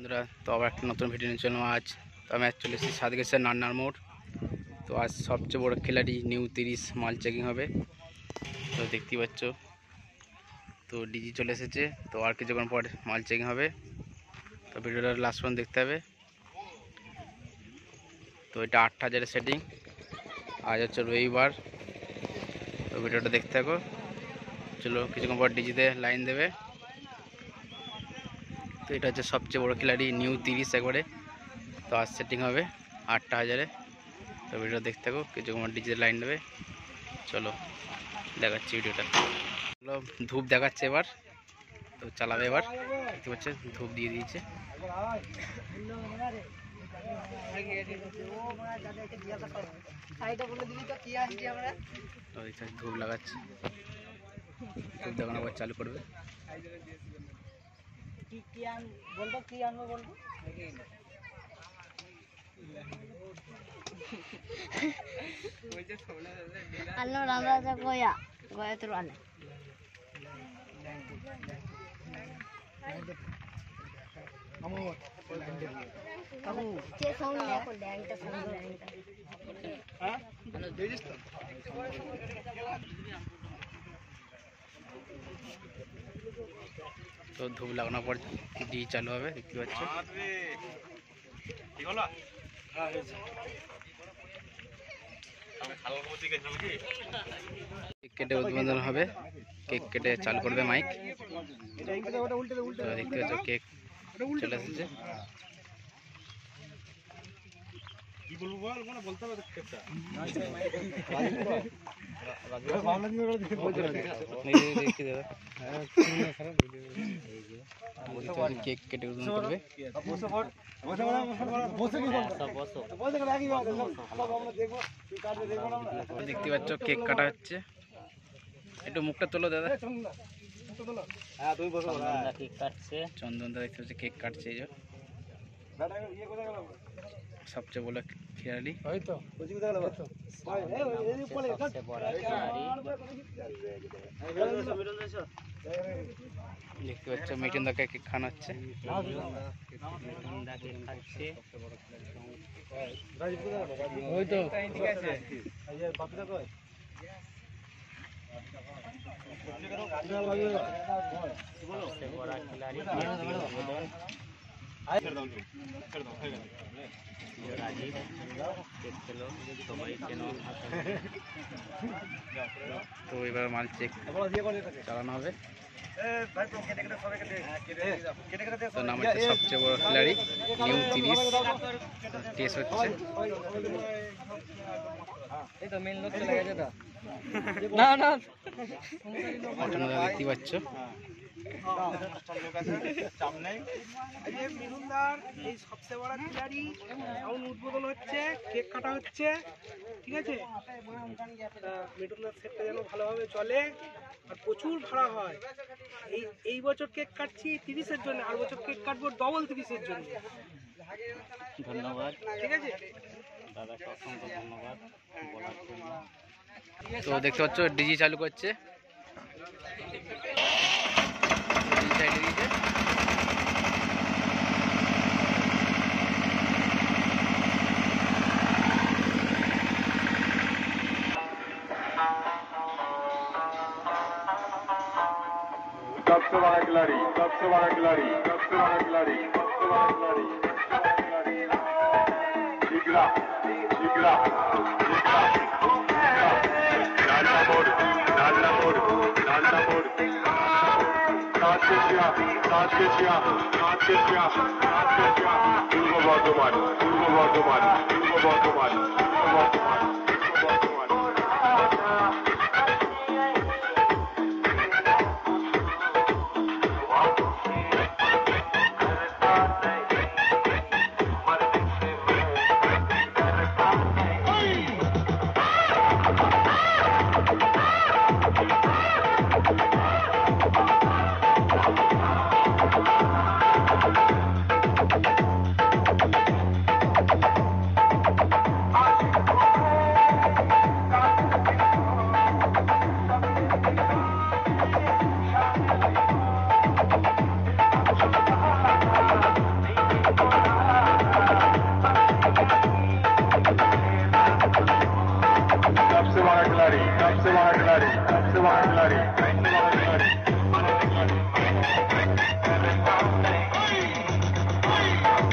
বন্ধুরা, তো আবার একটা নতুন ভিডিও নিয়ে চললাম। আজ তো আমি চলে এসেছি সাতগেছের নান্নার মোড়। তো আজ সবচেয়ে বড় খিলাড়ি নিউ 30 মাল চেকিং হবে। তো দেখতেই পাচ্ছ, তো ডিজি চলে এসেছে। তো আর কিছুক্ষণ পর মাল চেকিং হবে। তো ভিডিওটা লাস্ট পর্যন্ত দেখতে হবে। তো এটা 8000-এর সেটিং। আজ হচ্ছে রবিবার। তো ভিডিওটা দেখতে থাকো। চলো, কিছুক্ষণ পর ডিজিতে লাইন দেবে। তো এটা হচ্ছে সবচেয়ে বড় খিলাড়ি নিউ 30 একবারে। তো আজ সেটিং হবে 8000-এ। তো ভিডিও দেখতে থাকো, কিছুক্ষণ ডিজিতে লাইন দেবে। চলো দেখাচ্ছি ভিডিওটা। চলো, ধূপ দেখাচ্ছে এবার। তো চালাবে এবার। দেখতে পাচ্ছে ধূপ দিয়ে দিয়েছে। ধূপ লাগাচ্ছে, ধূপ দেখানো আবার চালু করবে। তো ধূপ লাগানোর পর ডি চালু হবে, দেখতে পাচ্ছ। কেক কেটে উদ্বোধন হবে, কেক কেটে চালু করবে মাইক। দেখতে পাচ্ছ কেক চলে এসেছে। কেক কেটে উদ্বোধন করবে। দেখতে পাচ্ছ কেক কাটা হচ্ছে। একটু মুখটা তোলো দাদা। কেক কাটছে চন্দনদা, দেখতে পাচ্ছি কেক কাটছে। এই যে সবচেয়ে বড় খিলাড়ি, দেখতে পাচ্ছ মিঠুন দাকে কেক খাওয়ানো হচ্ছে। তো এবার মাল চেক চালানো হবে। তো নাম হচ্ছে সবচেয়ে বড় খিলাড়ি নিউ 30 টেস্ট হচ্ছে। দেখতে পাচ্ছ এই সবচেয়ে বড় খিলাড়ি এখন উদ্বোধন হচ্ছে, কেক কাটা হচ্ছে, ঠিক আছে। মিঠুনদার সেটটা যেন ভালোভাবে চলে আর প্রচুর ভাড়া হয়। এই বছর কেক কাটছি 30-এর জন্য, আর বছর কেক কাটবো ডবল 30-এর জন্য। ধন্যবাদ, ঠিক আছে দাদাকে অসংখ্য ধন্যবাদ বলার জন্য। তো দেখতে পাচ্ছ ডিজি চালু করছে, সাইডে দিয়েছে। सबसे बड़ा खिलाड़ी, सबसे बड़ा खिलाड़ी, सबसे बड़ा खिलाड़ी, सबसे बड़ा खिलाड़ी, शिगरा, शिगरा, नालना मोड़, नालना मोड़, नालना मोड़, सात के छिया, सात के छिया, सात के छिया, सात के छिया, पूर्व बर्धमान, पूर्व बर्धमान, पूर्व बर्धमान, पूर्व बर्धमान, पूर्व बर्धमान।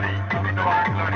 খিলাড়ি গোবিন্দ বাগান খিলাড়ি